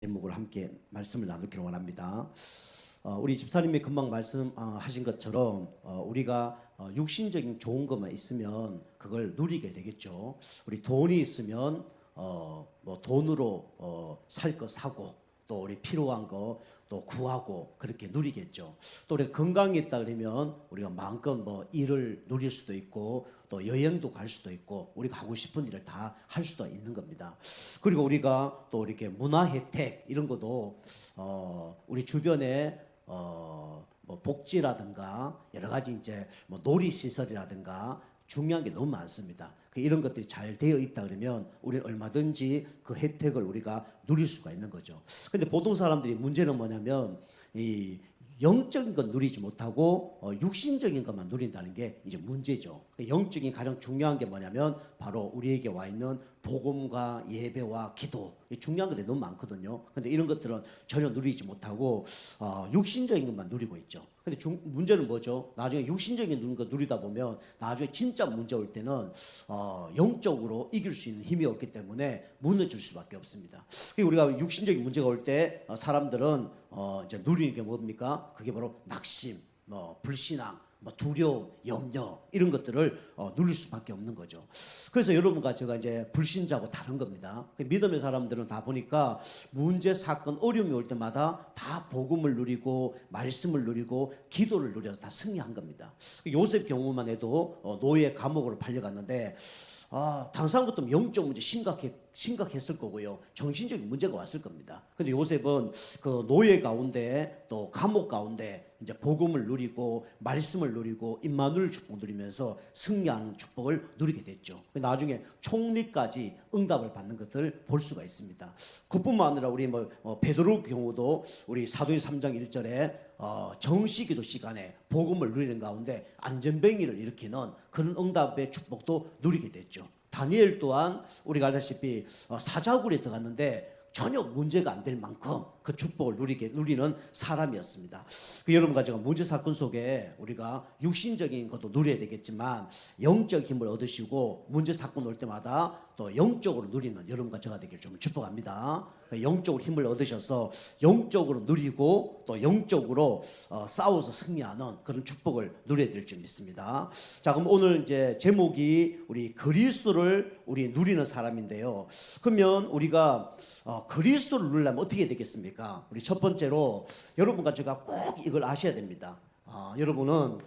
제목을 함께 말씀을 나누기를 원합니다. 우리 집사님이 금방 말씀하신 것처럼 우리가 육신적인 좋은 것만 있으면 그걸 누리게 되겠죠. 우리 돈이 있으면 뭐 돈으로 살 거 사고, 또 우리 필요한 거 또 구하고 그렇게 누리겠죠. 또 우리 건강이 있다 그러면 우리가 마음껏 뭐 일을 누릴 수도 있고 또 여행도 갈 수도 있고 우리가 하고 싶은 일을 다 할 수도 있는 겁니다. 그리고 우리가 또 이렇게 문화 혜택 이런 것도 우리 주변에 뭐 복지라든가 여러 가지 이제 뭐 놀이 시설이라든가 중요한 게 너무 많습니다. 이런 것들이 잘 되어 있다 그러면 우리는 얼마든지 그 혜택을 우리가 누릴 수가 있는 거죠. 근데 보통 사람들이 문제는 뭐냐면 이 영적인 건 누리지 못하고 육신적인 것만 누린다는 게 이제 문제죠. 영적인 가장 중요한 게 뭐냐면 바로 우리에게 와 있는 복음과 예배와 기도, 중요한 것들이 너무 많거든요. 근데 이런 것들은 전혀 누리지 못하고 육신적인 것만 누리고 있죠. 근데 문제는 뭐죠? 나중에 육신적인 거 누리다 보면 나중에 진짜 문제 올 때는 영적으로 이길 수 있는 힘이 없기 때문에 무너질 수밖에 없습니다. 우리가 육신적인 문제가 올 때 사람들은 이제 누리는 게 뭡니까? 그게 바로 낙심, 뭐 불신앙, 뭐 두려움, 염려 이런 것들을 누릴 수밖에 없는 거죠. 그래서 여러분과 제가 이제 불신자고 다른 겁니다. 믿음의 사람들은 다 보니까 문제, 사건, 어려움이 올 때마다 다 복음을 누리고 말씀을 누리고 기도를 누려서 다 승리한 겁니다. 요셉 경우만 해도 노예 감옥으로 팔려갔는데 다른 사람부터 영적 문제 심각했을 거고요. 정신적인 문제가 왔을 겁니다. 근데 요셉은 그 노예 가운데 또 감옥 가운데 이제 복음을 누리고 말씀을 누리고 임마누엘 축복 누리면서 승리하는 축복을 누리게 됐죠. 나중에 총리까지 응답을 받는 것을 볼 수가 있습니다. 그뿐만 아니라 우리 베드로 경우도 우리 사도행 3장 1절에 정시기도 시간에 복음을 누리는 가운데 안전뱅이를 일으키는 그런 응답의 축복도 누리게 됐죠. 다니엘 또한 우리가 알다시피 사자굴에 들어갔는데 전혀 문제가 안 될 만큼 그 축복을 누리는 사람이었습니다. 여러분과 제가 문제 사건 속에 우리가 육신적인 것도 누려야 되겠지만 영적 힘을 얻으시고 문제 사건 올 때마다 또 영적으로 누리는 여러분과 제가 되길 좀 축복합니다. 영적으로 힘을 얻으셔서 영적으로 누리고 또 영적으로 싸워서 승리하는 그런 축복을 누려야 될 줄 믿습니다. 자, 그럼 오늘 이제 제목이 우리 그리스도를 우리 누리는 사람인데요. 그러면 우리가 그리스도를 누리려면 어떻게 되겠습니까? 우리 첫 번째로 여러분과 제가 꼭 이걸 아셔야 됩니다. 여러분은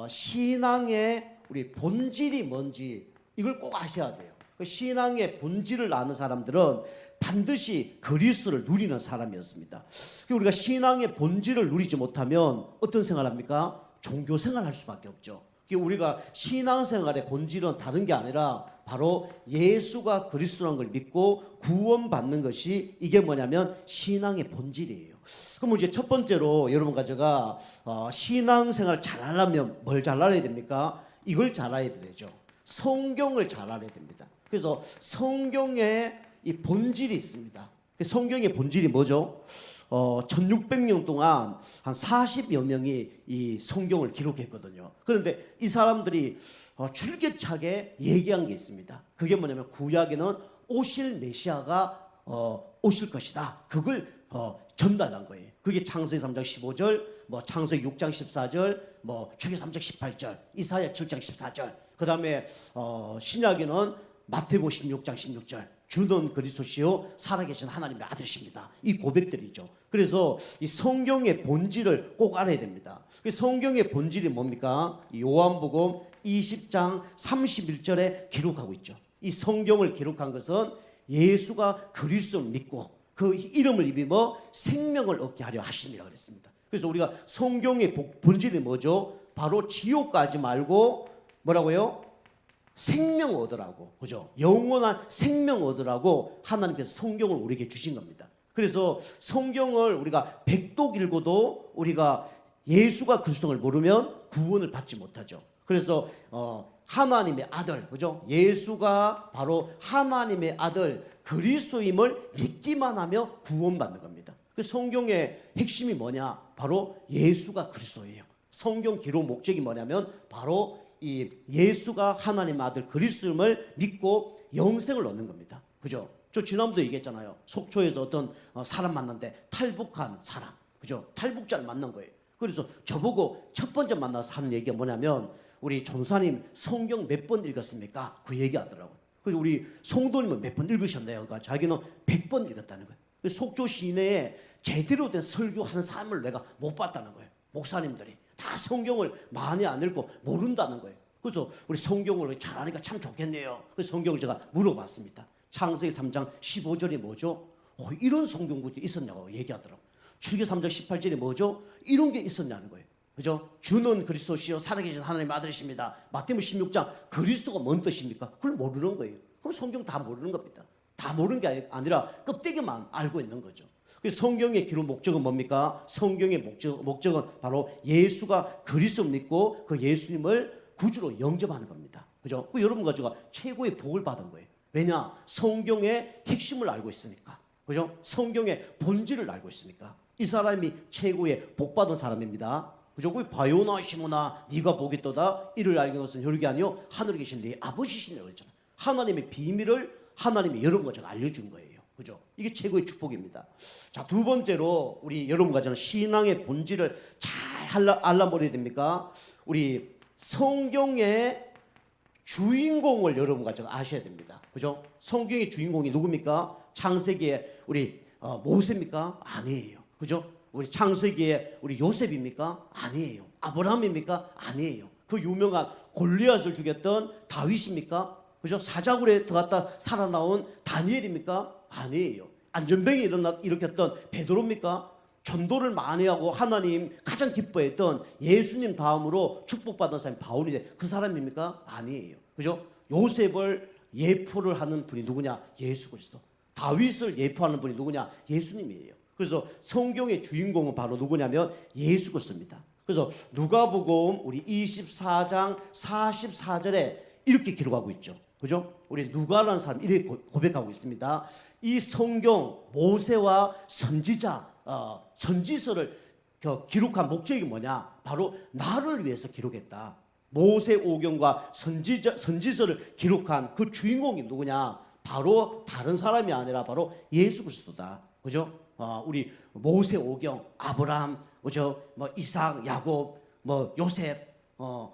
신앙의 우리 본질이 뭔지 이걸 꼭 아셔야 돼요. 그 신앙의 본질을 아는 사람들은 반드시 그리스도를 누리는 사람이었습니다. 우리가 신앙의 본질을 누리지 못하면 어떤 생활합니까? 종교 생활할 수밖에 없죠. 우리가 신앙생활의 본질은 다른 게 아니라 바로 예수가 그리스도라는 걸 믿고 구원받는 것이 이게 뭐냐면 신앙의 본질이에요. 그럼 이제 첫 번째로 여러분과 제가 신앙생활 잘 하려면 뭘 잘 알아야 됩니까? 이걸 잘 알아야 되죠. 성경을 잘 알아야 됩니다. 그래서 성경에 이 본질이 있습니다. 성경의 본질이 뭐죠? 1600년 동안 한 40여 명이 이 성경을 기록했거든요. 그런데 이 사람들이 줄기차게 얘기한 게 있습니다. 그게 뭐냐면 구약에는 오실 메시아가 오실 것이다. 그걸 전달한 거예요. 그게 창세기 3장 15절, 뭐 창세기 6장 14절, 뭐 출애굽기 3장 18절, 이사야 7장 14절. 그다음에 신약에는 마태복음 16장 16절. 주는 그리스도시요 살아계신 하나님의 아들이십니다. 이 고백들이죠. 그래서 이 성경의 본질을 꼭 알아야 됩니다. 성경의 본질이 뭡니까? 요한복음 20장 31절에 기록하고 있죠. 이 성경을 기록한 것은 예수가 그리스도를 믿고 그 이름을 입으며 생명을 얻게 하려 하심이라 그랬습니다. 그래서 우리가 성경의 본질이 뭐죠? 바로 지옥 가지 말고 뭐라고요? 생명 얻으라고, 그죠? 영원한 생명 얻으라고 하나님께서 성경을 우리에게 주신 겁니다. 그래서 성경을 우리가 백독 읽어도 우리가 예수가 그리스도를 모르면 구원을 받지 못하죠. 그래서 하나님의 아들, 그죠? 예수가 바로 하나님의 아들 그리스도임을 믿기만 하며 구원받는 겁니다. 그 성경의 핵심이 뭐냐? 바로 예수가 그리스도예요. 성경 기록 목적이 뭐냐면 바로 이 예수가 하나님의 아들 그리스도임을 믿고 영생을 얻는 겁니다. 그죠? 저 지난번도 얘기했잖아요. 속초에서 어떤 사람 만났는데 탈북한 사람, 그죠? 탈북자를 만난 거예요. 그래서 저보고 첫 번째 만나서 하는 얘기가 뭐냐면 우리 전사님 성경 몇 번 읽었습니까? 그 얘기하더라고요. 그래서 우리 성도님은 몇 번 읽으셨나요? 그러니까 자기는 100번 읽었다는 거예요. 속초 시내에 제대로 된 설교하는 사람을 내가 못 봤다는 거예요. 목사님들이 다 성경을 많이 안 읽고 모른다는 거예요. 그래서 우리 성경을 잘하니까 참 좋겠네요. 그래서 성경을 제가 물어봤습니다. 창세기 3장 15절이 뭐죠? 이런 성경 구절이 있었냐고 얘기하더라고요. 출애굽기 3장 18절이 뭐죠? 이런 게 있었냐는 거예요. 그죠? 주는 그리스도시요 살아계신 하나님의 아들이십니다. 마태복음 16장 그리스도가 뭔 뜻입니까? 그걸 모르는 거예요. 그럼 성경 다 모르는 겁니다. 다 모르는 게 아니라 껍데기만 알고 있는 거죠. 그래서 성경의 기록 목적은 뭡니까? 성경의 목적은 바로 예수가 그리스도를 믿고 그 예수님을 구주로 영접하는 겁니다. 그죠? 그 여러분과 제가 최고의 복을 받은 거예요. 왜냐? 성경의 핵심을 알고 있으니까. 그죠? 성경의 본질을 알고 있으니까. 이 사람이 최고의 복 받은 사람입니다. 그죠? 그 바요나 시모나 네가 복이 있도다. 이를 알는 것은 혈육이 아니요 하늘에 계신 네 아버지시네요 그랬잖아요. 하나님의 비밀을 하나님이 여러분과 제가 알려준 거예요. 그죠? 이게 최고의 축복입니다. 자, 두 번째로 우리 여러분과 저는 신앙의 본질을 잘 알아버려야 됩니까? 우리 성경의 주인공을 여러분과 제가 아셔야 됩니다. 그죠? 성경의 주인공이 누굽니까? 창세기에 우리 모세입니까? 아니에요. 그죠? 우리 창세기에 우리 요셉입니까? 아니에요. 아브라함입니까? 아니에요. 그 유명한 골리앗을 죽였던 다윗입니까? 그죠? 사자굴에 들어갔다 살아나온 다니엘입니까? 아니에요. 안전병이 일으켰던 베드로입니까? 전도를 많이 하고 하나님 가장 기뻐했던 예수님 다음으로 축복받은 사람이 바울인데 그 사람입니까? 아니에요. 그죠? 요셉을 예포를 하는 분이 누구냐? 예수 그리스도. 다윗을 예포하는 분이 누구냐? 예수님이에요. 그래서 성경의 주인공은 바로 누구냐면 예수 그리스도입니다. 그래서 누가복음 우리 24장 44절에 이렇게 기록하고 있죠. 그죠? 우리 누가라는 사람이 이렇게 고백하고 있습니다. 이 성경 모세와 선지서를 기록한 목적이 뭐냐? 바로 나를 위해서 기록했다. 모세 오경과 선지서를 기록한 그 주인공이 누구냐? 바로 다른 사람이 아니라 바로 예수 그리스도다. 그죠? 우리 모세 오경, 아브라함, 그죠? 이삭, 야곱, 요셉,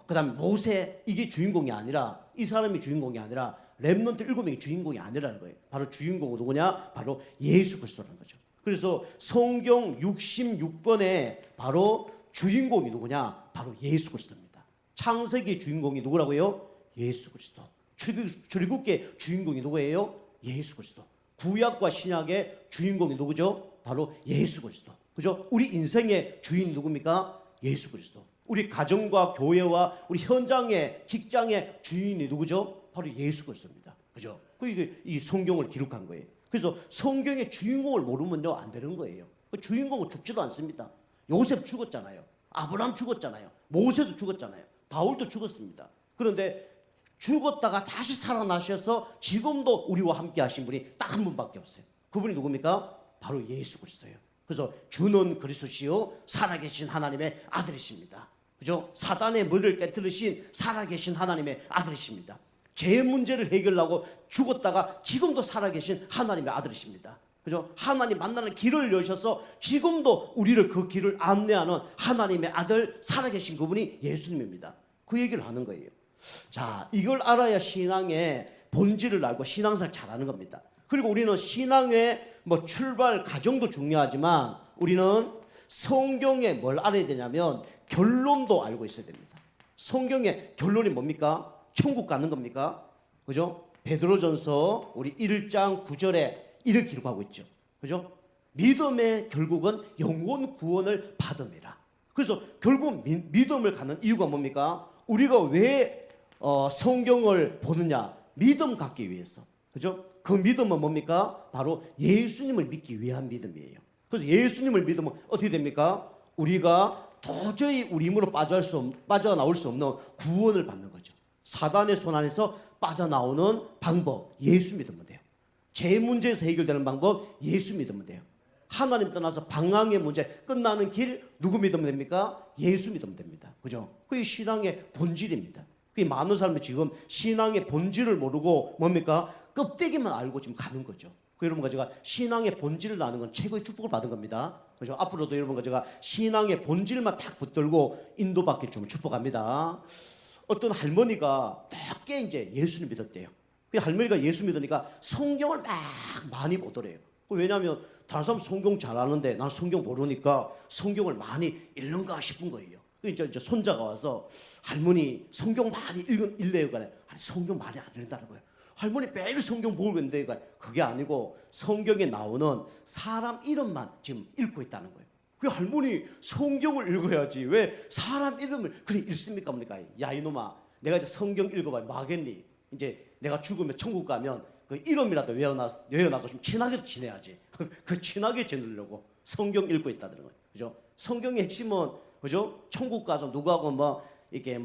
그다음 모세 이게 주인공이 아니라 이 사람이 주인공이 아니라 렘넌트 7명이 주인공이 아니라는 거예요. 바로 주인공은 누구냐? 바로 예수 그리스도라는 거죠. 그래서 성경 66권에 바로 주인공이 누구냐? 바로 예수 그리스도입니다. 창세기 주인공이 누구라고요? 예수 그리스도. 출애굽기의 주인공이 누구예요? 예수 그리스도. 구약과 신약의 주인공이 누구죠? 바로 예수 그리스도. 그죠? 우리 인생의 주인이 누굽니까? 예수 그리스도. 우리 가정과 교회와 우리 현장의 직장의 주인이 누구죠? 바로 예수 그리스도입니다. 그죠? 이게 이 성경을 기록한 거예요. 그래서 성경의 주인공을 모르면요 안 되는 거예요. 그 주인공은 죽지도 않습니다. 요셉 죽었잖아요. 아브라함 죽었잖아요. 모세도 죽었잖아요. 바울도 죽었습니다. 그런데 죽었다가 다시 살아나셔서 지금도 우리와 함께 하신 분이 딱 한 분밖에 없어요. 그분이 누굽니까? 바로 예수 그리스도예요. 그래서 주는 그리스도시요 살아계신 하나님의 아들이십니다. 그죠? 사단의 머리를 깨뜨리신 살아계신 하나님의 아들이십니다. 죄 문제를 해결하고 죽었다가 지금도 살아계신 하나님의 아들이십니다. 그죠? 하나님 만나는 길을 여셔서 지금도 우리를 그 길을 안내하는 하나님의 아들 살아계신 그분이 예수님입니다. 그 얘기를 하는 거예요. 자, 이걸 알아야 신앙의 본질을 알고 신앙생활 잘하는 겁니다. 그리고 우리는 신앙의 출발 과정도 중요하지만 우리는 성경에 뭘 알아야 되냐면 결론도 알고 있어야 됩니다. 성경의 결론이 뭡니까? 천국 가는 겁니까? 그죠? 베드로전서 우리 1장 9절에 이렇게 기록하고 있죠. 그죠? 믿음의 결국은 영혼 구원을 받음이라. 그래서 결국 믿음을 갖는 이유가 뭡니까? 우리가 왜 성경을 보느냐? 믿음 갖기 위해서. 그죠? 그 믿음은 뭡니까? 바로 예수님을 믿기 위한 믿음이에요. 그래서 예수님을 믿으면 어떻게 됩니까? 우리가 도저히 우리 힘으로 빠져나올 수 없는 구원을 받는 거죠. 사단의 손 안에서 빠져나오는 방법 예수 믿으면 돼요. 죄 문제에서 해결되는 방법 예수 믿으면 돼요. 하나님 떠나서 방황의 문제 끝나는 길 누구 믿으면 됩니까? 예수 믿으면 됩니다. 그죠? 그게 신앙의 본질입니다. 그게 많은 사람들이 지금 신앙의 본질을 모르고 뭡니까? 껍데기만 알고 지금 가는 거죠. 그 여러분과 제가 신앙의 본질을 아는 건 최고의 축복을 받은 겁니다. 그죠? 앞으로도 여러분과 제가 신앙의 본질만 탁 붙들고 인도받기 좀 축복합니다. 어떤 할머니가 늦게 이제 예수를 믿었대요. 그 할머니가 예수 믿으니까 성경을 막 많이 보더래요. 왜냐하면 다른 사람 성경 잘 아는데 난 성경 모르니까 성경을 많이 읽는가 싶은 거예요. 이제 손자가 와서 할머니 성경 많이 읽네요. 아니, 성경 많이 안 읽는다는 거예요. 할머니 매일 성경 보고 있는데 그게 아니고 성경에 나오는 사람 이름만 지금 읽고 있다는 거예요. 그 할머니 성경을 읽어야지 왜 사람 이름을 그래 읽습니까? 뭡니까? 야 이놈아, 내가 이제 성경 읽어봐 뭐하겠니? 이제 내가 죽으면 천국 가면 그 이름이라도 외워놔서 좀 친하게 지내야지. 그 친하게 지내려고 성경 읽고 있다는 거예요. 그죠? 성경의 핵심은 그죠? 천국 가서 누구하고 뭐 이렇게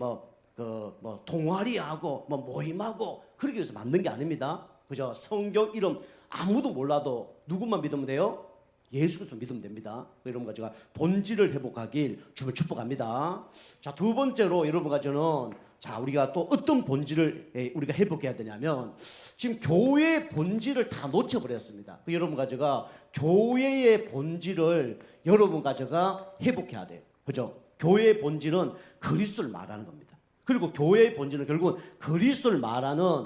동아리하고 뭐 모임하고 그러기 위해서 만든 게 아닙니다. 그죠? 성경 이름 아무도 몰라도 누구만 믿으면 돼요? 예수 그리스도 믿으면 됩니다. 여러분과 제가 본질을 회복하길 주를 축복합니다. 자, 두 번째로 여러분과 저는 자, 우리가 또 어떤 본질을 우리가 회복해야 되냐면 지금 교회의 본질을 다 놓쳐버렸습니다. 여러분과 제가 교회의 본질을 여러분과 제가 회복해야 돼요. 그죠? 교회의 본질은 그리스도를 말하는 겁니다. 그리고 교회의 본질은 결국은 그리스도를 말하는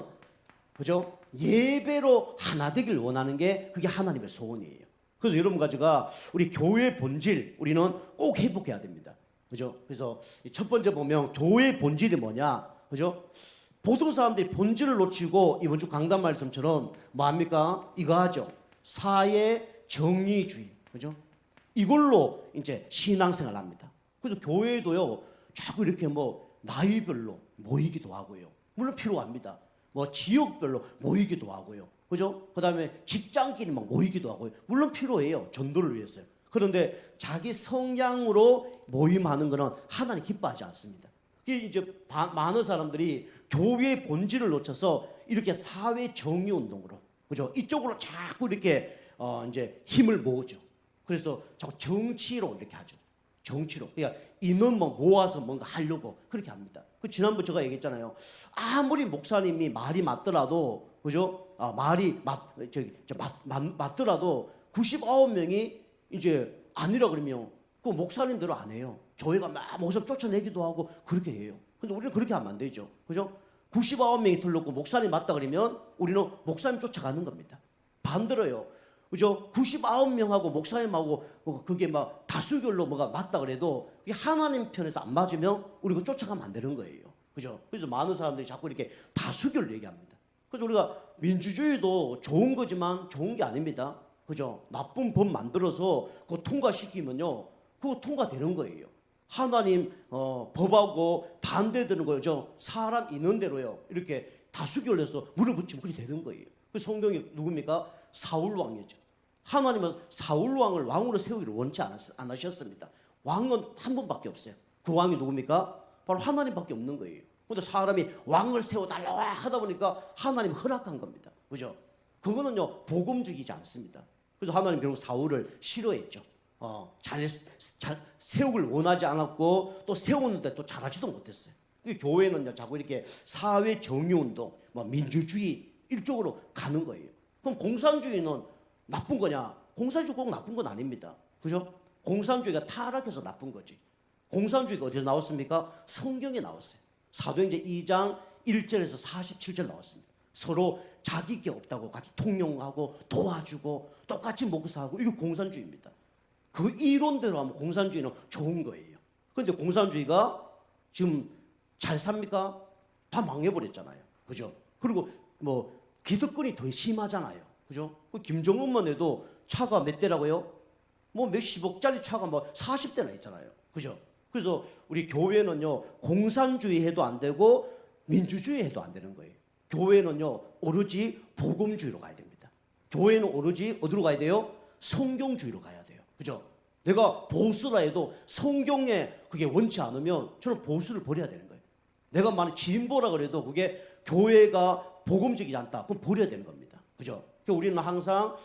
그죠? 예배로 하나 되길 원하는 게 그게 하나님의 소원이에요. 그래서 여러분과 제가 우리 교회의 본질 우리는 꼭 회복해야 됩니다. 그죠? 그래서 첫 번째 보면 교회의 본질이 뭐냐? 그죠? 보통 사람들이 본질을 놓치고 이번 주 강단 말씀처럼 뭐합니까? 이거 하죠. 사회 정의주의. 그죠? 이걸로 이제 신앙생활을 합니다. 그래서 교회도요, 자꾸 이렇게 뭐 나이별로 모이기도 하고요. 물론 필요합니다. 뭐 지역별로 모이기도 하고요. 그죠? 그 다음에 직장끼리 막 모이기도 하고요. 물론 필요해요. 전도를 위해서요. 그런데 자기 성향으로 모임하는 거는 하나님 기뻐하지 않습니다. 이게 이제 많은 사람들이 교회의 본질을 놓쳐서 이렇게 사회 정의 운동으로, 그죠? 이쪽으로 자꾸 이렇게 이제 힘을 모으죠. 그래서 자꾸 정치로 이렇게 하죠. 정치로. 그러니까 인원만 모아서 뭔가 하려고 그렇게 합니다. 그 지난번 제가 얘기했잖아요. 아무리 목사님이 말이 맞더라도, 그죠? 말이 맞더라도 99명이 이제 아니라 그러면 그 목사님대로 안 해요. 교회가 막 목사님 쫓아내기도 하고 그렇게 해요. 근데 우리는 그렇게 하면 안 되죠. 그죠? 99명이 틀렸고 목사님 맞다 그러면 우리는 목사님 쫓아가는 겁니다. 반대로요. 그죠? 99명하고 목사님하고 그게 막 다수결로 뭐가 맞다 그래도 그게 하나님 편에서 안 맞으면 우리가 쫓아가면 안 되는 거예요. 그죠? 그래서 많은 사람들이 자꾸 이렇게 다수결로 얘기합니다. 그래서 우리가 민주주의도 좋은 거지만 좋은 게 아닙니다. 그죠? 나쁜 법 만들어서 그거 통과시키면요, 그거 통과되는 거예요. 하나님 법하고 반대되는 거죠. 사람 있는 대로요. 이렇게 다수결로 해서 물어붙이면 그렇게 되는 거예요. 그 성경이 누굽니까? 사울 왕이죠. 하나님은 사울 왕을 왕으로 세우기를 원치 않으셨습니다. 왕은 한 분밖에 없어요. 그 왕이 누굽니까? 바로 하나님밖에 없는 거예요. 근데 사람이 왕을 세워달라 하다 보니까 하나님 허락한 겁니다. 그죠? 그거는요, 복음적이지 않습니다. 그래서 하나님 결국 사울을 싫어했죠. 잘 세우길 원하지 않았고 또 세우는데 또 잘하지도 못했어요. 교회는요, 자꾸 이렇게 사회 정의운동, 뭐 민주주의 이쪽으로 가는 거예요. 그럼 공산주의는 나쁜 거냐? 공산주의 꼭 나쁜 건 아닙니다. 그죠? 공산주의가 타락해서 나쁜 거지. 공산주의가 어디서 나왔습니까? 성경에 나왔어요. 사도행전 2장 1절에서 47절 나왔습니다. 서로 자기 게 없다고 같이 통용하고 도와주고 똑같이 목사하고 이거 공산주의입니다. 그 이론대로 하면 공산주의는 좋은 거예요. 그런데 공산주의가 지금 잘 삽니까? 다 망해버렸잖아요. 그죠? 그리고 뭐 기득권이 더 심하잖아요. 그죠? 그 김정은만 해도 차가 몇 대라고요? 뭐 몇십억짜리 차가 뭐 40대나 있잖아요. 그죠? 그래서 우리 교회는요, 공산주의 해도 안 되고 민주주의 해도 안 되는 거예요. 교회는요, 오로지 복음주의로 가야 됩니다. 교회는 오로지 어디로 가야 돼요? 성경주의로 가야 돼요. 그죠? 내가 보수라 해도 성경에 그게 원치 않으면 저는 보수를 버려야 되는 거예요. 내가 만약 진보라 그래도 그게 교회가 복음적이지 않다. 그럼 버려야 되는 겁니다. 그죠? 그러니까 우리는 항상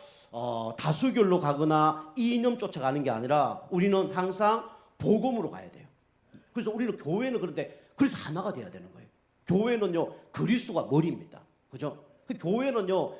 다수결로 가거나 이념 쫓아가는 게 아니라 우리는 항상 복음으로 가야 돼요. 그래서 우리는 교회는 그런데 그래서 하나가 돼야 되는 거예요. 교회는요, 그리스도가 머리입니다. 그죠? 그 교회는요,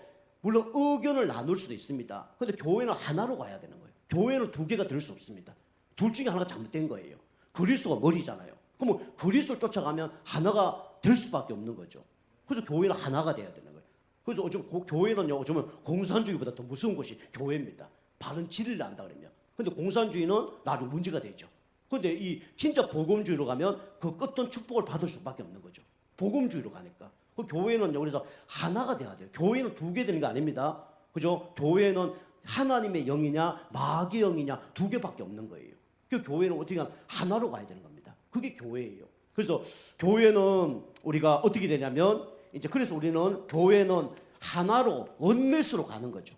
물론 의견을 나눌 수도 있습니다. 근데 교회는 하나로 가야 되는 거예요. 교회는 두 개가 될 수 없습니다. 둘 중에 하나가 잘못된 거예요. 그리스도가 머리잖아요. 그러면 그리스도를 쫓아가면 하나가 될 수밖에 없는 거죠. 그래서 교회는 하나가 돼야 되는 거예요. 그래서 요즘 교회는요, 요즘은 공산주의보다 더 무서운 것이 교회입니다. 바른 진리를 안다 그러면. 근데 공산주의는 나중에 문제가 되죠. 근데 이 진짜 복음주의로 가면 그 어떤 축복을 받을 수밖에 없는 거죠. 복음주의로 가니까. 그 교회는요, 그래서 하나가 돼야 돼요. 교회는 두 개 되는 게 아닙니다. 그죠? 교회는 하나님의 영이냐, 마귀의 영이냐, 두 개밖에 없는 거예요. 그 교회는 어떻게 하면 하나로 가야 되는 겁니다. 그게 교회예요. 그래서 교회는 우리가 어떻게 되냐면, 이제 그래서 우리는 교회는 하나로, 원넷으로 가는 거죠.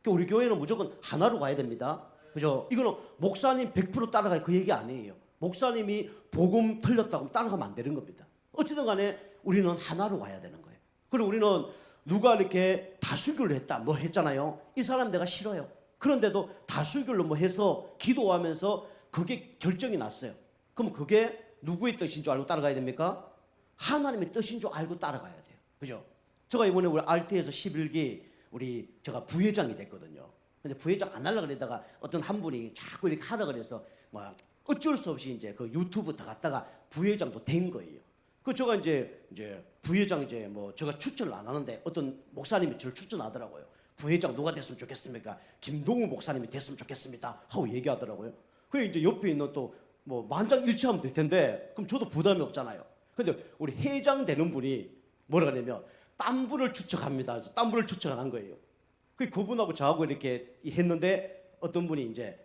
우리 교회는 무조건 하나로 가야 됩니다. 그죠? 이거는 목사님 100% 따라갈 그 얘기 아니에요. 목사님이 복음 틀렸다고 따라가면 안 되는 겁니다. 어쨌든 간에 우리는 하나로 가야 되는 거예요. 그리고 우리는 누가 이렇게 다수결로 했다, 뭐 했잖아요. 이 사람 내가 싫어요. 그런데도 다수결로 뭐 해서 기도하면서 그게 결정이 났어요. 그럼 그게 누구의 뜻인 줄 알고 따라가야 됩니까? 하나님의 뜻인 줄 알고 따라가야 돼요. 그죠? 제가 이번에 우리 RT에서 11기 제가 부회장이 됐거든요. 근데 부회장 안 하려고 그러다가 어떤 한 분이 자꾸 이렇게 하라 그래서 뭐 어쩔 수 없이 이제 그 유튜브 다 갔다가 부회장도 된 거예요. 그 제가 이제 부회장 이제 뭐 제가 추천을 안 하는데 어떤 목사님이 저를 추천하더라고요. 부회장 누가 됐으면 좋겠습니까? 김동우 목사님이 됐으면 좋겠습니다. 하고 얘기하더라고요. 그 이제 옆에 있는 또 뭐 만장일치하면 될 텐데 그럼 저도 부담이 없잖아요. 근데 우리 회장 되는 분이 뭐라 그러냐면 딴 분을 추천합니다. 그래서 딴 분을 추천한 거예요. 그분하고 저하고 이렇게 했는데 어떤 분이 이제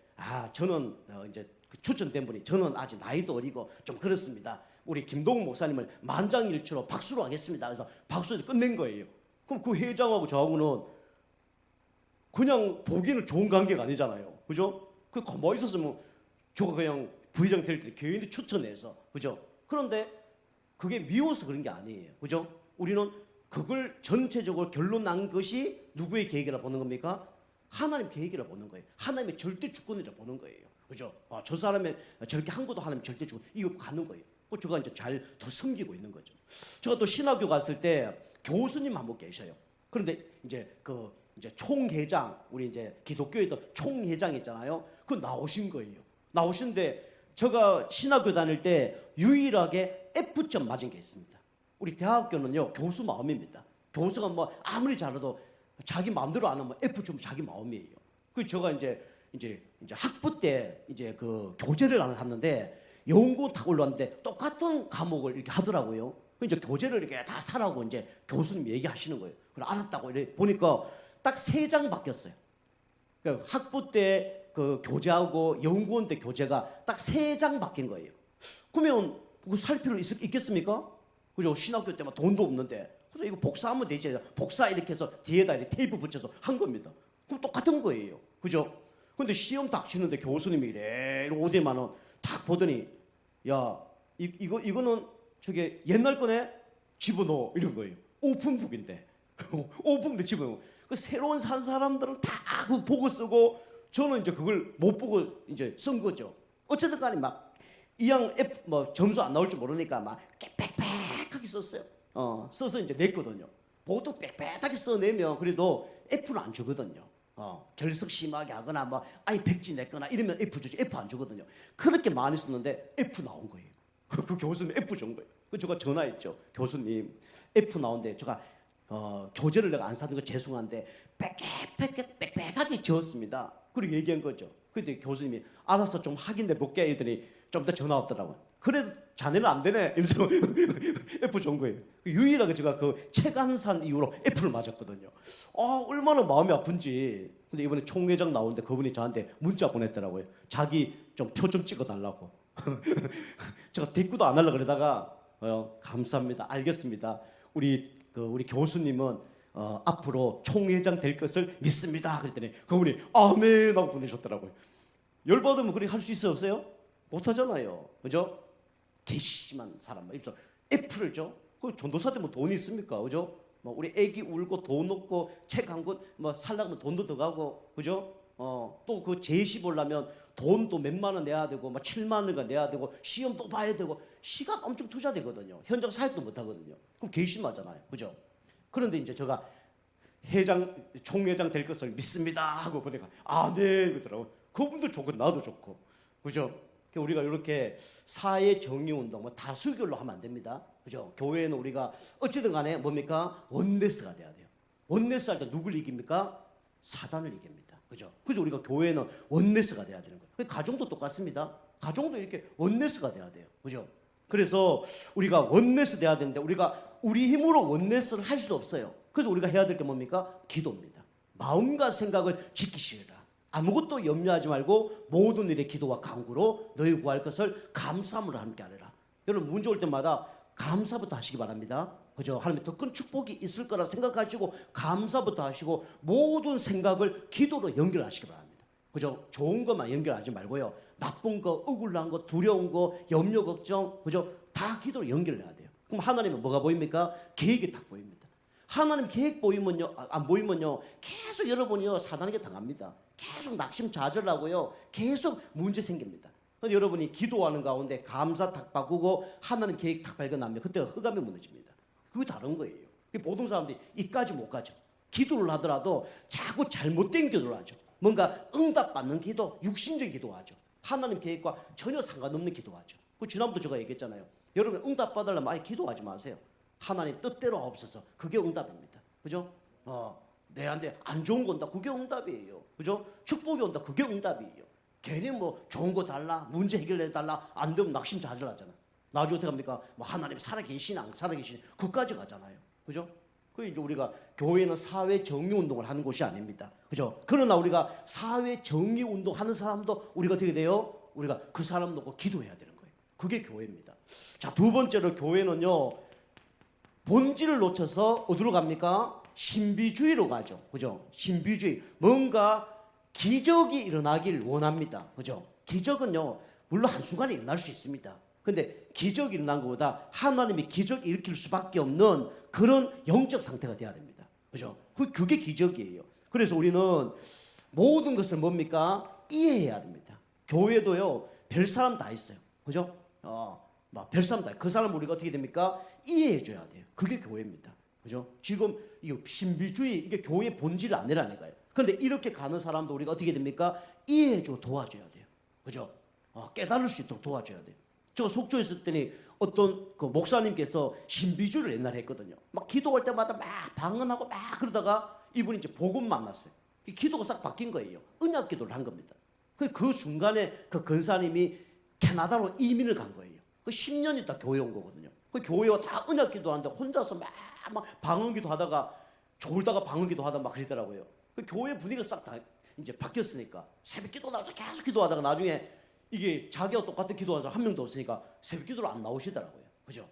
저는 이제 그 추천된 분이 저는 아직 나이도 어리고 좀 그렇습니다. 우리 김동훈 목사님을 만장일치로 박수로 하겠습니다. 그래서 박수에서 끝낸 거예요. 그럼 그 회장하고 저하고는 그냥 보기에는 좋은 관계가 아니잖아요. 그죠? 그 가만히 있었으면 저가 그냥 부회장 될 때 교인들 추천해서 그죠? 그런데 그게 미워서 그런 게 아니에요. 그죠? 우리는 그걸 전체적으로 결론 난 것이 누구의 계획이라 보는 겁니까? 하나님 계획이라 보는 거예요. 하나님의 절대 주권이라 보는 거예요. 그죠? 저 사람의 저렇게 한 것도 하나님 절대 주권 이거 가는 거예요. 그 제가 이제 잘 더 섬기고 있는 거죠. 제가 또 신학교 갔을 때 교수님 한 분 계셔요. 그런데 이제 이제 총회장 우리 이제 기독교에도 총회장 있잖아요. 그 나오신 거예요. 나오신데 제가 신학교 다닐 때 유일하게 F점 맞은 게 있습니다. 우리 대학교는요 교수 마음입니다. 교수가 뭐 아무리 잘해도 자기 마음대로 안 하면 F 주면 자기 마음이에요. 그 제가 이제 학부 때 이제 그 교재를 하나 샀는데 연구원 다 올라왔는데 똑같은 과목을 이렇게 하더라고요. 그 이제 교재를 이렇게 다 사라고 이제 교수님 얘기하시는 거예요. 그래 알았다고 이래 보니까 딱 3장 바뀌었어요. 그 학부 때 그 교재하고 연구원 때 교재가 딱 3장 바뀐 거예요. 그러면 그거 살 필요 있겠습니까? 그죠? 신학교 때만 돈도 없는데 그래서 이거 복사하면 되지. 복사 이렇게 해서 뒤에다 이렇게 테이프 붙여서 한 겁니다. 그럼 똑같은 거예요. 그죠? 근데 시험 딱 치는데 교수님이 이래 5대만 원 딱 보더니 야 이거는 저게 옛날 거네 집어넣어 이런 거예요. 오픈북인데 오픈북 집어넣어. 그 새로운 산 사람들은 다 그 보고 쓰고 저는 이제 그걸 못 보고 이제 쓴 거죠. 어쨌든 간에 막 이왕 F 뭐 점수 안 나올 줄 모르니까 막 빽빽하게 썼어요. 써서 이제 냈거든요. 보통 빽빽하게 써내면 그래도 F는 안 주거든요. 결석 심하게 하거나 뭐 아예 백지 냈거나 이러면 F 주지. F 안 주거든요. 그렇게 많이 썼는데 F 나온 거예요. 그 교수님 F 준 거예요. 그 제가 전화했죠. 교수님 F 나온데 제가 교재를 내가 안 사준 거 죄송한데 빽빽하게 지었습니다. 그리고 얘기한 거죠. 그때 교수님이 알아서 좀 확인해 볼게 했더니 좀 더 전화 왔더라고요. 그래도 자네는 안 되네. 이러면서 F 준 거예요. 유일하게 제가 그 책 안 산 이후로 F를 맞았거든요. 얼마나 마음이 아픈지. 근데 이번에 총회장 나오는데 그분이 저한테 문자 보냈더라고요. 자기 좀 표 좀 찍어달라고. 제가 대꾸도 안 하려고 그러다가 감사합니다. 알겠습니다. 우리 교수님은 앞으로 총회장 될 것을 믿습니다. 그랬더니 그분이 아멘 하고 보내셨더라고요. 열받으면 그렇게 할 수 있어요 없어요? 못하잖아요. 그죠? 괘씸한 사람. 그래서 F를 줘. 그 전도사 되면 돈이 있습니까? 그죠? 뭐 우리 애기 울고 돈 없고 책 한 권 뭐 살려면 돈도 더 가고 그죠? 또 그 제시 보려면 돈도 몇만 원 내야 되고 막 7만 원가 내야 되고 시험 또 봐야 되고 시간 엄청 투자되거든요. 현장 사역도 못 하거든요. 그럼 괘씸하잖아요. 그죠? 그런데 이제 제가 총회장 될 것을 믿습니다 하고 보내가 네 그러더라고. 그분들 좋고 나도 좋고 그죠? 우리가 이렇게 사회 정의 운동 뭐 다수결로 하면 안 됩니다. 그죠? 교회는 우리가 어찌든 간에 뭡니까? 원네스가 돼야 돼요. 원네스 할 때 누굴 이깁니까? 사단을 이깁니다. 그죠? 그래서 우리가 교회는 원네스가 돼야 되는 거예요. 가정도 똑같습니다. 가정도 이렇게 원네스가 돼야 돼요. 그죠? 그래서 우리가 원네스 돼야 되는데 우리가 우리 힘으로 원네스를 할 수 없어요. 그래서 우리가 해야 될 게 뭡니까? 기도입니다. 마음과 생각을 지키시리라. 아무것도 염려하지 말고 모든 일에 기도와 간구로 너희 구할 것을 감사함으로 함께 하리라. 여러분 문제 올 때마다 감사부터 하시기 바랍니다. 그죠? 하나님의 더 큰 축복이 있을 거라 생각하시고 감사부터 하시고 모든 생각을 기도로 연결하시기 바랍니다. 그죠? 좋은 것만 연결하지 말고요. 나쁜 거, 억울한 거, 두려운 거, 염려, 걱정, 그죠? 다 기도로 연결해야 돼요. 그럼 하나님은 뭐가 보입니까? 계획이 딱 보입니다. 하나님 계획 보이면요, 안 보이면요, 계속 여러분이요 사단에게 당합니다. 계속 낙심좌절하고요, 계속 문제 생깁니다. 여러분이 기도하는 가운데 감사 탁 바꾸고 하나님 계획 탁 발견하면 그때 흑암이 무너집니다. 그게 다른 거예요. 모든 사람들이 이까지 못 가죠. 기도를 하더라도 자꾸 잘못된 기도를 하죠. 뭔가 응답받는 기도, 육신적인 기도하죠. 하나님 계획과 전혀 상관없는 기도하죠. 지난번도 제가 얘기했잖아요. 여러분 응답받으려면 아예 기도하지 마세요. 하나님 뜻대로 없어서 그게 응답입니다. 그죠? 내한테 안 좋은 거 온다. 그게 응답이에요. 그죠? 축복이 온다. 그게 응답이에요. 괜히 뭐 좋은 거 달라, 문제 해결해 달라, 안 되면 낙심좌절하잖아. 나중에 어떻게 합니까? 뭐 하나님 살아계시나 안 살아계시나 그까지 가잖아요. 그죠? 그 이제 우리가 교회는 사회 정의 운동을 하는 곳이 아닙니다. 그죠? 그러나 우리가 사회 정의 운동 하는 사람도 우리가 어떻게 돼요? 우리가 그 사람 놓고 기도해야 되는 거예요. 그게 교회입니다. 자, 두 번째로 교회는요, 본질을 놓쳐서 어디로 갑니까? 신비주의로 가죠. 그죠? 신비주의. 뭔가 기적이 일어나길 원합니다. 그죠? 기적은요, 물론 한순간에 일어날 수 있습니다. 근데 기적이 일어난 것보다 하나님이 기적 일으킬 수밖에 없는 그런 영적 상태가 돼야 됩니다. 그죠? 그게 기적이에요. 그래서 우리는 모든 것을 뭡니까? 이해해야 됩니다. 교회도요, 별 사람 다 있어요. 그죠? 별 사람 다. 그 사람 우리가 어떻게 됩니까? 이해해줘야 돼요. 그게 교회입니다. 그죠? 지금 이 신비주의, 이게 교회의 본질이 아니라니까요. 그런데 이렇게 가는 사람도 우리가 어떻게 됩니까? 이해해주고 도와줘야 돼요. 그죠? 깨달을 수 있도록 도와줘야 돼요. 저 속초에 있을 때니 어떤 그 목사님께서 신비주의를 옛날에 했거든요. 막 기도할 때마다 막 방언하고 막 그러다가 이분이 이제 복음 만났어요. 기도가 싹 바뀐 거예요. 언약 기도를 한 겁니다. 그 순간에 그 근사님이 캐나다로 이민을 간 거예요. 그 10년 있다 교회 온 거거든요. 그 교회와 다 언약 기도하는데 혼자서 막 방언 기도하다가 졸다가 방언 기도하다가 막 그러더라고요. 그 교회 분위기가 싹 다 이제 바뀌었으니까 새벽 기도 나와서 계속 기도하다가 나중에 이게 자기와 똑같은 기도하는 사람 한 명도 없으니까 새벽 기도를 안 나오시더라고요. 그죠?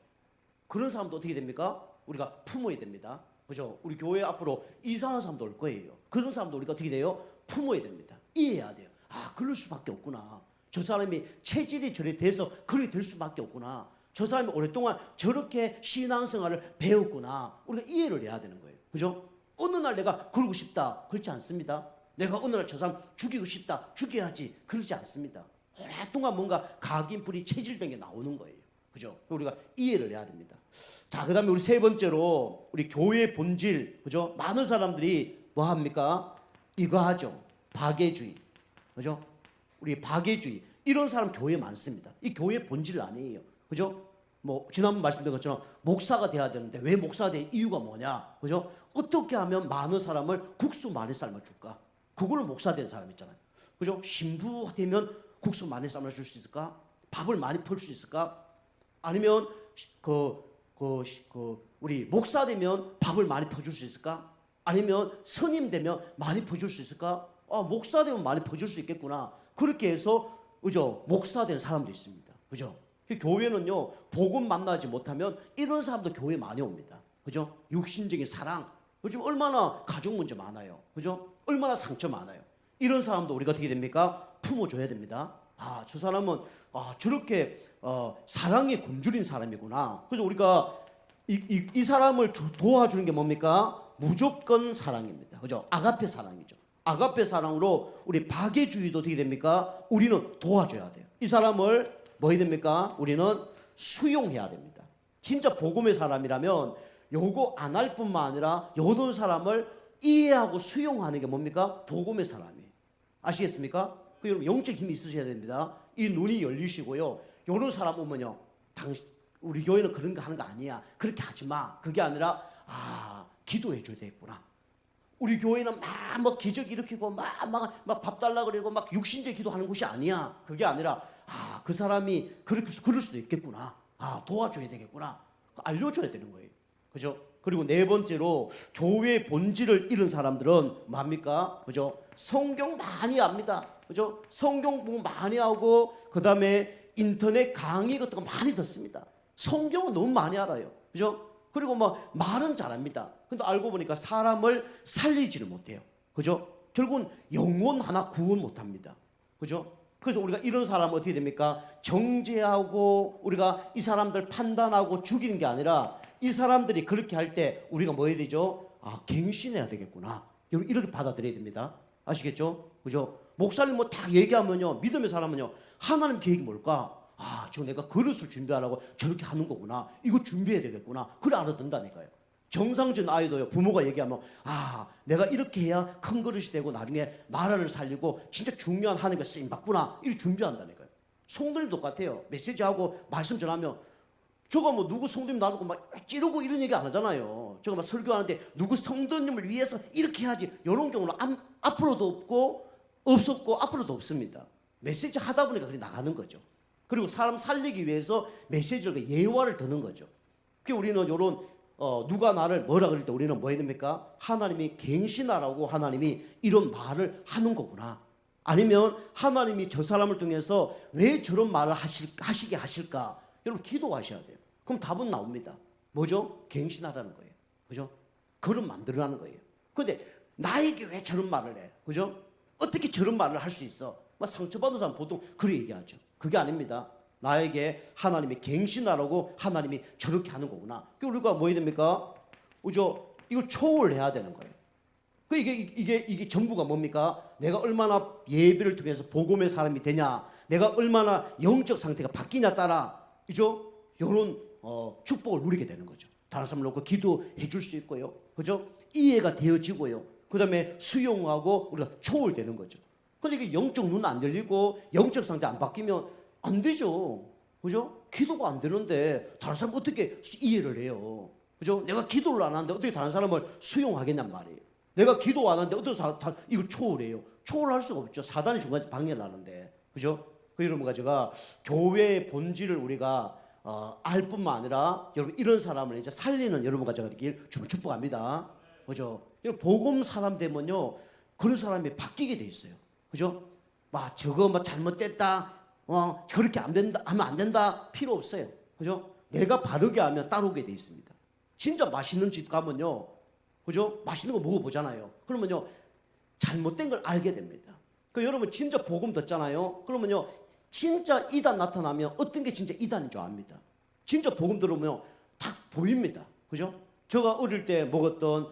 그런 사람도 어떻게 됩니까? 우리가 품어야 됩니다. 그죠? 우리 교회 앞으로 이상한 사람도 올 거예요. 그런 사람도 우리가 어떻게 돼요? 품어야 됩니다. 이해해야 돼요. 그럴 수밖에 없구나. 저 사람이 체질이 저래 돼서 그렇게 될 수밖에 없구나. 저 사람이 오랫동안 저렇게 신앙생활을 배웠구나. 우리가 이해를 해야 되는 거예요. 그죠? 어느 날 내가 그러고 싶다. 그렇지 않습니다. 내가 어느 날 저 사람 죽이고 싶다. 죽여야지. 그러지 않습니다. 오랫동안 뭔가 각인풀이 체질된 게 나오는 거예요. 그죠? 우리가 이해를 해야 됩니다. 자, 그 다음에 우리 세 번째로 우리 교회의 본질. 그죠? 많은 사람들이 뭐 합니까? 이거 하죠. 박애주의. 그죠? 우리 박애주의. 이런 사람 교회에 많습니다. 이 교회의 본질 아니에요. 그죠? 뭐 지난번 말씀드린 것처럼 목사가 돼야 되는데 왜 목사가 될 이유가 뭐냐? 그죠? 어떻게 하면 많은 사람을 국수 많이 삶아줄까? 그걸로 목사 된 사람 있잖아요. 그죠? 신부 되면 국수 많이 삶아줄 수 있을까? 밥을 많이 풀 수 있을까? 아니면 우리 목사 되면 밥을 많이 퍼줄 수 있을까? 아니면 스님 되면 많이 퍼줄 수 있을까? 목사 되면 많이 퍼줄 수 있겠구나. 그렇게 해서 그죠? 목사 된 사람도 있습니다. 그죠? 교회는요, 복음 만나지 못하면 이런 사람도 교회 많이 옵니다. 그죠? 육신적인 사랑. 요즘 얼마나 가족 문제 많아요. 그죠? 얼마나 상처 많아요. 이런 사람도 우리가 어떻게 됩니까? 품어줘야 됩니다. 저 사람은 저렇게 사랑에 굶주린 사람이구나. 그래서 우리가 이 사람을 도와주는 게 뭡니까? 무조건 사랑입니다. 그죠? 아가페 사랑이죠. 아가페 사랑으로 우리 박애주의도 어떻게 됩니까? 우리는 도와줘야 돼요. 이 사람을 뭐 해야 됩니까? 우리는 수용해야 됩니다. 진짜 복음의 사람이라면 요거 안 할 뿐만 아니라 요런 사람을 이해하고 수용하는 게 뭡니까? 복음의 사람이에요. 아시겠습니까? 그 여러분 영적 힘이 있으셔야 됩니다. 이 눈이 열리시고요. 이런 사람 오면요, 우리 교회는 그런 거 하는 거 아니야. 그렇게 하지 마. 그게 아니라 기도해 줘야 되겠구나. 우리 교회는 막 뭐 기적 일으키고 막 밥 달라 그러고 막 육신적 기도하는 곳이 아니야. 그게 아니라 그 사람이 그럴 수도 있겠구나. 도와줘야 되겠구나. 알려줘야 되는 거예요. 그죠? 그리고 네 번째로 교회의 본질을 잃은 사람들은 뭡니까? 그죠? 성경 많이 압니다. 그죠? 성경 공부 많이 하고 그다음에 인터넷 강의 같은 거 많이 듣습니다. 성경은 너무 많이 알아요. 그죠? 그리고 뭐 말은 잘합니다. 근데 알고 보니까 사람을 살리지를 못해요. 그죠? 결국은 영혼 하나 구원 못합니다. 그죠? 그래서 우리가 이런 사람은 어떻게 됩니까? 정죄하고 우리가 이 사람들 판단하고 죽이는 게 아니라 이 사람들이 그렇게 할 때 우리가 뭐 해야 되죠? 갱신해야 되겠구나. 여러분 이렇게 받아들여야 됩니다. 아시겠죠? 그죠? 목사님 뭐 다 얘기하면요, 믿음의 사람은요, 하나님 계획이 뭘까? 저 내가 그릇을 준비하라고 저렇게 하는 거구나. 이거 준비해야 되겠구나. 그래 알아듣는다니까요. 정상적인 아이도요, 부모가 얘기하면 내가 이렇게 해야 큰 그릇이 되고 나중에 나라를 살리고 진짜 중요한 하나님의 쓰임 받구나. 이렇게 준비한다니까요. 성도님 똑같아요. 메시지하고 말씀 전하면 저거 뭐 누구 성도님 나누고 막 찌르고 이런 얘기 안 하잖아요. 저거 막 설교하는데 누구 성도님을 위해서 이렇게 해야지. 이런 경우는 앞으로도 없었고 앞으로도 없습니다. 메시지 하다 보니까 그렇게 나가는 거죠. 그리고 사람 살리기 위해서 메시지를 예화를 드는 거죠. 그 우리는 이런 누가 나를 뭐라 그럴 때 우리는 뭐 해야 됩니까? 하나님이 갱신하라고 하나님이 이런 말을 하는 거구나. 아니면 하나님이 저 사람을 통해서 왜 저런 말을 하시게 하실까? 여러분 기도하셔야 돼요. 그럼 답은 나옵니다. 뭐죠? 갱신하라는 거예요. 그죠? 그런 만들어라는 거예요. 그런데 나에게 왜 저런 말을 해? 그죠? 어떻게 저런 말을 할 수 있어? 상처받은 사람 보통 그렇게 얘기하죠. 그게 아닙니다. 나에게 하나님이 갱신하라고 하나님이 저렇게 하는 거구나. 우리가 뭐 해야 됩니까? 그죠? 이걸 초월해야 되는 거예요. 이게 전부가 뭡니까? 내가 얼마나 예배를 통해서 복음의 사람이 되냐, 내가 얼마나 영적 상태가 바뀌냐 따라, 그죠? 이런 축복을 누리게 되는 거죠. 다른 사람 놓고 기도해 줄 수 있고요. 그죠? 이해가 되어지고요. 그 다음에 수용하고 우리가 초월되는 거죠. 근데 이게 영적 눈 안 열리고 영적 상태 안 바뀌면 안 되죠. 그죠? 기도가 안 되는데 다른 사람 어떻게 이해를 해요? 그죠? 내가 기도를 안 하는데 어떻게 다른 사람을 수용하겠냔 말이에요. 내가 기도 안 하는데 어떻게 이걸 초월해요? 초월할 수가 없죠. 사단이 중간에서 방해를 하는데. 그죠? 여러분과 제가 교회의 본질을 우리가 알 뿐만 아니라 여러분 이런 사람을 이제 살리는 여러분과 제가 되길 주님 축복합니다. 그죠? 복음 사람 되면요, 그런 사람이 바뀌게 돼 있어요. 그죠? 저거 잘못됐다. 그렇게 안 된다 하면 안 된다 필요 없어요. 그죠? 내가 바르게 하면 따라오게 돼 있습니다. 진짜 맛있는 집 가면요, 그죠? 맛있는 거 먹어보잖아요. 그러면요, 잘못된 걸 알게 됩니다. 여러분 진짜 복음 듣잖아요. 그러면요, 진짜 이단 나타나면 어떤 게 진짜 이단인 줄 압니다. 진짜 복음 들으면 딱 보입니다. 그죠? 제가 어릴 때 먹었던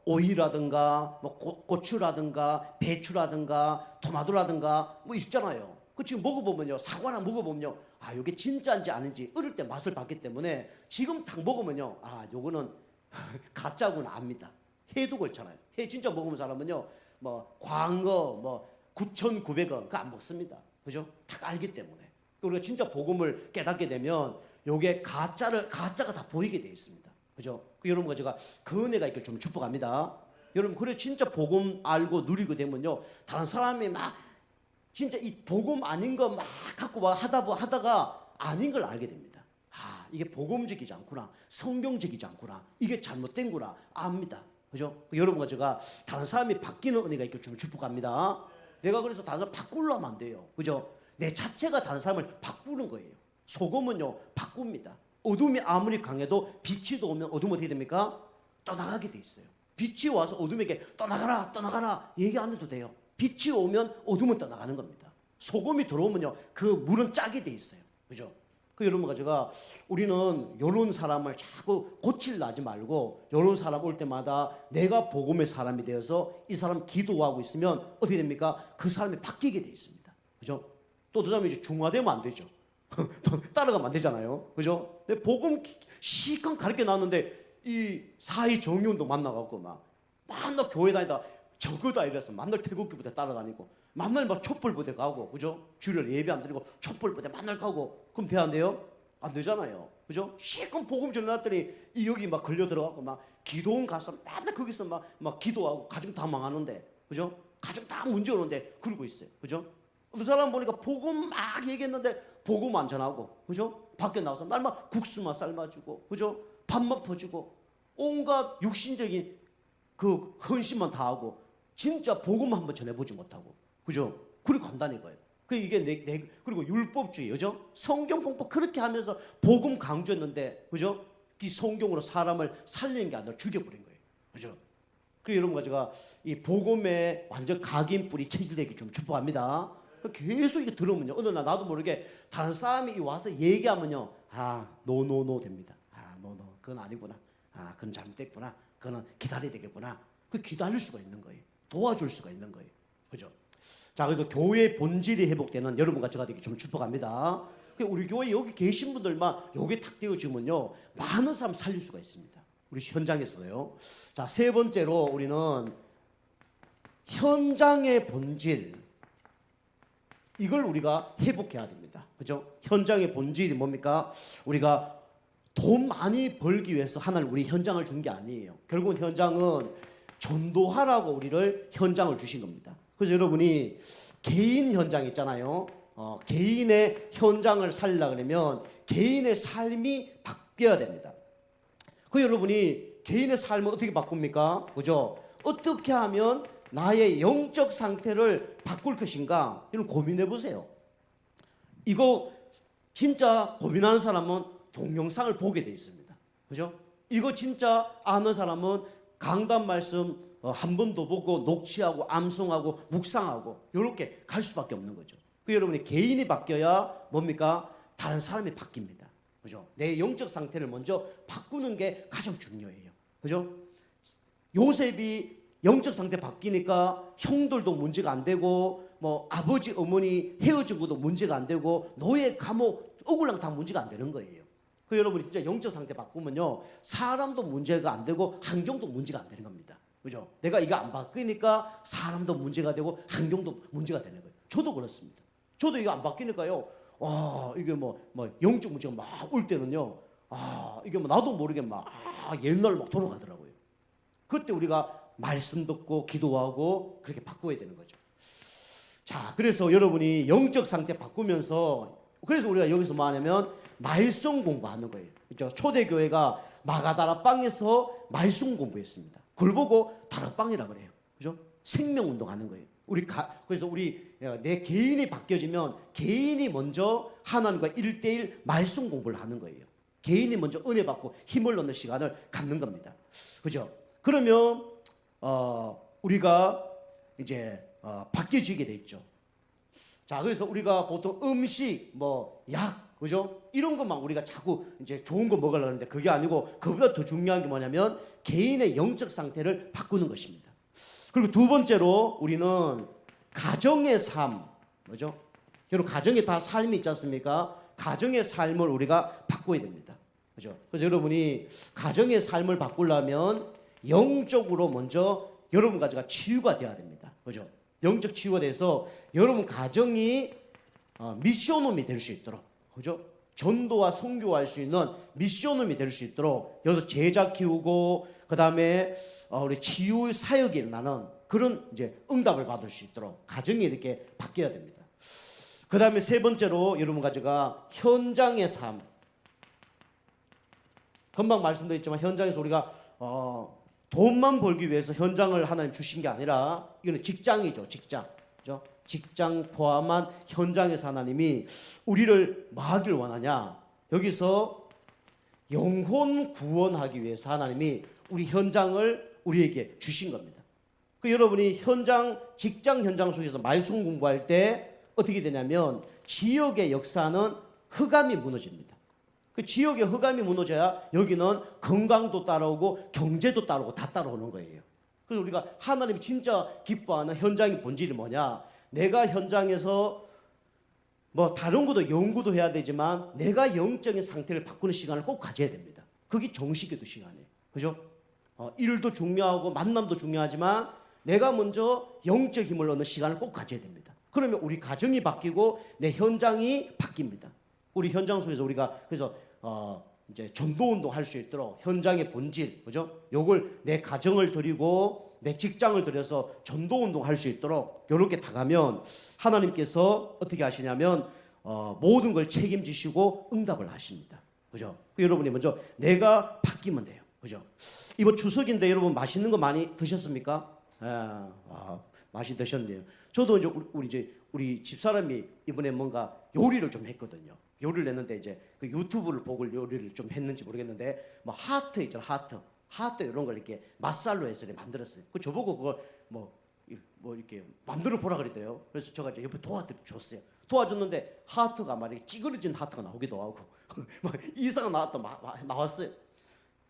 오이라든가 고추라든가 배추라든가 토마토라든가 있잖아요. 지금 먹어보면요, 사과나 먹어보면요, 이게 진짜인지 아닌지 어릴 때 맛을 봤기 때문에 지금 딱 먹으면요, 요거는 가짜구나 압니다. 해도 그렇잖아요. 해 진짜 먹으면 사람은요, 광어 9,900원 그거 안 먹습니다. 그죠? 딱 알기 때문에. 우리가 진짜 복음을 깨닫게 되면 요게 가짜가 다 보이게 돼 있습니다. 그죠? 여러분과 제가 그 은혜가 있길 좀 축복합니다. 여러분, 그래 진짜 복음 알고 누리게 되면요, 다른 사람이 진짜 이 복음 아닌 거 갖고 하다가 아닌 걸 알게 됩니다. 이게 복음적이지 않구나, 성경적이지 않구나, 이게 잘못된구나 압니다. 그죠? 여러분과 제가 다른 사람이 바뀌는 은혜가 있길 좀 축복합니다. 내가 그래서 다른 사람 바꾸려면 안 돼요. 그죠? 내 자체가 다른 사람을 바꾸는 거예요. 소금은요, 바꿉니다. 어둠이 아무리 강해도 빛이 오면 어둠은 어떻게 됩니까? 떠나가게 돼 있어요. 빛이 와서 어둠에게 떠나가라 얘기 안 해도 돼요. 빛이 오면 어둠은 떠나가는 겁니다. 소금이 들어오면요, 그 물은 짜게 돼 있어요. 그죠? 여러분과 제가 우리는 이런 사람을 자꾸 고치려 하지 말고 이런 사람 올 때마다 내가 복음의 사람이 되어서 이 사람 기도하고 있으면 어떻게 됩니까? 그 사람이 바뀌게 돼 있습니다. 그죠? 또 그 사람이 이제 중화되면 안 되죠. 또 따라가면 안 되잖아요. 그죠? 복음 시간 가르쳐 놨는데 이 사회 정의운동 만나갖고 맨날 교회 다니다 적어다 이래서 맨날 태극기 부대 따라다니고 맨날 막 촛불 부대 가고, 그죠? 주일 예배 안 드리고 촛불 부대 맨날 가고, 그럼 돼 안 돼요? 안 되잖아요, 그죠? 실컷 복음 전해놨더니 이 여기 막 걸려 들어가고 막 기도원 가서 맨날 거기서 막 기도하고 가정 다 망하는데, 그죠? 가정 다 문제 오는데 그러고 있어요, 그죠? 어떤 사람 보니까 복음 막 얘기했는데 복음 안 전하고, 그죠? 밖에 나와서 날만 국수만 삶아주고, 그죠? 밥만 퍼주고 온갖 육신적인 그 헌신만 다 하고 진짜 복음 한번 전해보지 못하고, 그죠? 그리고 간다는 거예요. 그 이게 그리고 율법주의, 그죠? 성경 공부 그렇게 하면서 복음 강조했는데, 그죠? 이 성경으로 사람을 살리는 게 아니라 죽여버린 거예요, 그죠? 그 여러분과 제가 이 복음에 완전 각인뿌리 체질되기 좀 축복합니다. 계속 이게 들으면요, 어느 날 나도 모르게 다른 사람이 와서 얘기하면요, 노 됩니다. 노 그건 아니구나. 그건 잘못됐구나. 그거는 기다려야 되겠구나. 그 기다릴 수가 있는 거예요. 도와줄 수가 있는 거예요, 그죠? 자, 그래서 교회의 본질이 회복되는 여러분과 제가 되기 좀 축복합니다. 우리 교회 여기 계신 분들만 여기 탁 띄워주면요, 많은 사람 살릴 수가 있습니다. 우리 현장에서도요. 자, 세 번째로 우리는 현장의 본질, 이걸 우리가 회복해야 됩니다, 그죠? 현장의 본질이 뭡니까? 우리가 돈 많이 벌기 위해서 하나님 우리 현장을 준 게 아니에요. 결국은 현장은 전도하라고 우리를 현장을 주신 겁니다. 그래서 여러분이 개인 현장 있잖아요. 개인의 현장을 살리려 그러면 개인의 삶이 바뀌어야 됩니다. 그 여러분이 개인의 삶을 어떻게 바꿉니까? 그죠? 어떻게 하면 나의 영적 상태를 바꿀 것인가? 이런 고민해 보세요. 이거 진짜 고민하는 사람은 동영상을 보게 돼 있습니다, 그죠? 이거 진짜 아는 사람은 강단 말씀 한 번 더 보고 녹취하고 암송하고 묵상하고 이렇게 갈 수밖에 없는 거죠. 그 여러분이 개인이 바뀌어야 뭡니까? 다른 사람이 바뀝니다, 그죠? 내 영적 상태를 먼저 바꾸는 게 가장 중요해요, 그죠? 요셉이 영적 상태 바뀌니까 형들도 문제가 안 되고, 뭐 아버지 어머니 헤어진 것도 문제가 안 되고, 노예 감옥 억울한 다 문제가 안 되는 거예요. 그 여러분이 진짜 영적 상태 바꾸면요, 사람도 문제가 안 되고 환경도 문제가 안 되는 겁니다, 그죠? 내가 이거 안 바뀌니까 사람도 문제가 되고 환경도 문제가 되는 거예요. 저도 그렇습니다. 저도 이거 안 바뀌니까요, 이게 뭐 영적 문제가 막 올 때는요, 이게 뭐 나도 모르게 옛날 막 돌아가더라고요. 그때 우리가 말씀 듣고 기도하고 그렇게 바꿔야 되는 거죠. 자, 그래서 여러분이 영적 상태 바꾸면서, 그래서 우리가 여기서 뭐 하냐면 말씀 공부하는 거예요, 그렇죠? 초대교회가 마가다라 빵에서 말씀 공부했습니다. 그걸 보고 다락방이라 그래요, 그죠? 생명운동 하는 거예요. 그래서 내 개인이 바뀌어지면 개인이 먼저 하나님과 1대1 말씀 공부를 하는 거예요. 개인이 먼저 은혜 받고 힘을 얻는 시간을 갖는 겁니다, 그죠? 그러면 우리가 이제 바뀌어지게 돼 있죠. 자, 그래서 우리가 보통 음식, 약, 그죠? 이런 것만 우리가 자꾸 이제 좋은 거 먹으려고 하는데 그게 아니고, 그보다 더 중요한 게 뭐냐면 개인의 영적 상태를 바꾸는 것입니다. 그리고 두 번째로 우리는 가정의 삶, 뭐죠? 여러분, 가정에 다 삶이 있지 않습니까? 가정의 삶을 우리가 바꿔야 됩니다, 그죠? 그래서 여러분이 가정의 삶을 바꾸려면 영적으로 먼저 여러분과 제가 치유가 되어야 됩니다, 그죠? 영적 치유가 돼서 여러분 가정이 미션홈이 될 수 있도록, 그죠? 전도와 선교할 수 있는 미션홈이 될 수 있도록 여기서 제자 키우고, 그 다음에 우리 치유 사역이 일어나는 그런 이제 응답을 받을 수 있도록 가정이 이렇게 바뀌어야 됩니다. 그 다음에 세 번째로 여러분과 제가 현장의 삶. 금방 말씀드렸지만 현장에서 우리가 돈만 벌기 위해서 현장을 하나님 주신 게 아니라 이거는 직장이죠, 직장. 그죠? 직장 포함한 현장에서 하나님이 우리를 뭐 하길 원하냐? 여기서 영혼 구원하기 위해서 하나님이 우리 현장을 우리에게 주신 겁니다. 그 여러분이 직장 현장 속에서 말씀 공부할 때 어떻게 되냐면 지역의 역사는 흑암이 무너집니다. 그 지역의 흑암이 무너져야 여기는 건강도 따라오고 경제도 따라오고 다 따라오는 거예요. 그래서 우리가 하나님이 진짜 기뻐하는 현장의 본질이 뭐냐? 내가 현장에서 다른 것도 연구도 해야 되지만 내가 영적인 상태를 바꾸는 시간을 꼭 가져야 됩니다. 그게 정식기도 시간이에요, 그죠? 일도 중요하고 만남도 중요하지만 내가 먼저 영적 힘을 얻는 시간을 꼭 가져야 됩니다. 그러면 우리 가정이 바뀌고 내 현장이 바뀝니다. 우리 현장 속에서 우리가 그래서 이제 전도 운동 할 수 있도록 현장의 본질, 그죠? 요걸 내 가정을 드리고 내 직장을 들여서 전도 운동 할 수 있도록 이렇게 다가면 하나님께서 어떻게 하시냐면 모든 걸 책임지시고 응답을 하십니다. 그죠? 여러분이 먼저 내가 바뀌면 돼요. 그죠? 이번 추석인데 여러분 맛있는 거 많이 드셨습니까? 맛이 드셨네요. 저도 이제 우리 집사람이 이번에 뭔가 요리를 좀 했거든요. 요리를 했는데 이제 그 유튜브를 보고 요리를 좀 했는지 모르겠는데 뭐 하트 있잖아, 하트 이런 걸 이렇게 맛살로 해서 이렇게 만들었어요. 그 저보고 그걸 뭐 이렇게 만들어 보라 그랬대요. 그래서 제가 이제 옆에 도와줬어요. 도와줬는데 하트가 말이야 찌그러진 하트가 나오기도 하고 막 이상한 나왔어요.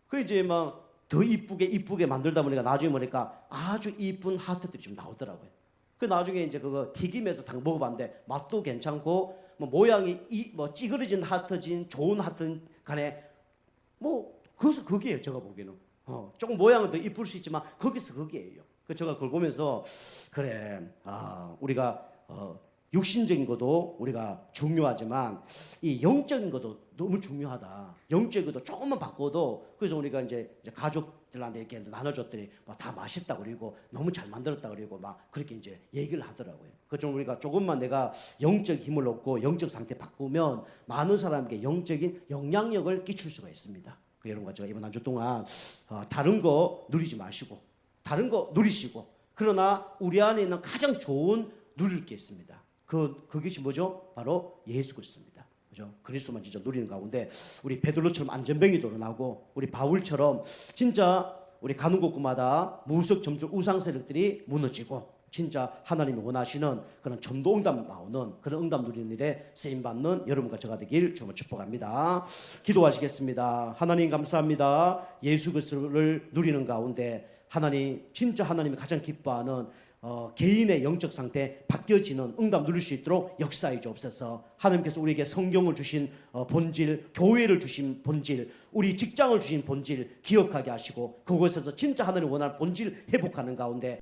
그 이제 막 더 이쁘게 만들다 보니까 나중에 보니까 아주 이쁜 하트들이 좀 나오더라고요. 그 나중에 이제 그거 튀김해서 당 먹어봤는데 맛도 괜찮고 뭐 모양이 뭐 찌그러진 하트진 좋은 하트 간에 뭐 그것은 그게예요. 제가 보기에는 조금 모양은 더 이쁠 수 있지만 거기서 그게예요. 그 제가 그걸 보면서 그래 우리가 육신적인 것도 우리가 중요하지만 이 영적인 것도 너무 중요하다. 영적인 것도 조금만 바꿔도 그래서 우리가 이제 가족들한테 이렇게 나눠줬더니 다 맛있다 그리고 너무 잘 만들었다 그리고 막 그렇게 이제 얘기를 하더라고요. 그좀 우리가 조금만 내가 영적 힘을 얻고 영적 상태 바꾸면 많은 사람에게 영적인 영향력을 끼칠 수가 있습니다. 여러분과 제가 이번 한 주 동안 다른 거 누리지 마시고 다른 거 누리시고 그러나 우리 안에 있는 가장 좋은 누릴 게 있습니다. 그것이 뭐죠? 바로 예수 그리스도입니다. 그죠? 그리스도만 진짜 누리는 가운데 우리 베드로처럼 안전병이 드러나고 우리 바울처럼 진짜 우리 가는 곳마다 무석 점점 우상 세력들이 무너지고 진짜 하나님이 원하시는 그런 전도 응답 나오는 그런 응답 누리는 일에 쓰임 받는 여러분과 제가 되길 주님으로 축복합니다. 기도하시겠습니다. 하나님 감사합니다. 예수 그리스도를 누리는 가운데 하나님 진짜 하나님이 가장 기뻐하는 개인의 영적 상태 바뀌어지는 응답 누릴 수 있도록 역사해 주옵소서. 하나님께서 우리에게 성경을 주신 본질, 교회를 주신 본질, 우리 직장을 주신 본질 기억하게 하시고 그곳에서 진짜 하나님 원하는 본질 회복하는 가운데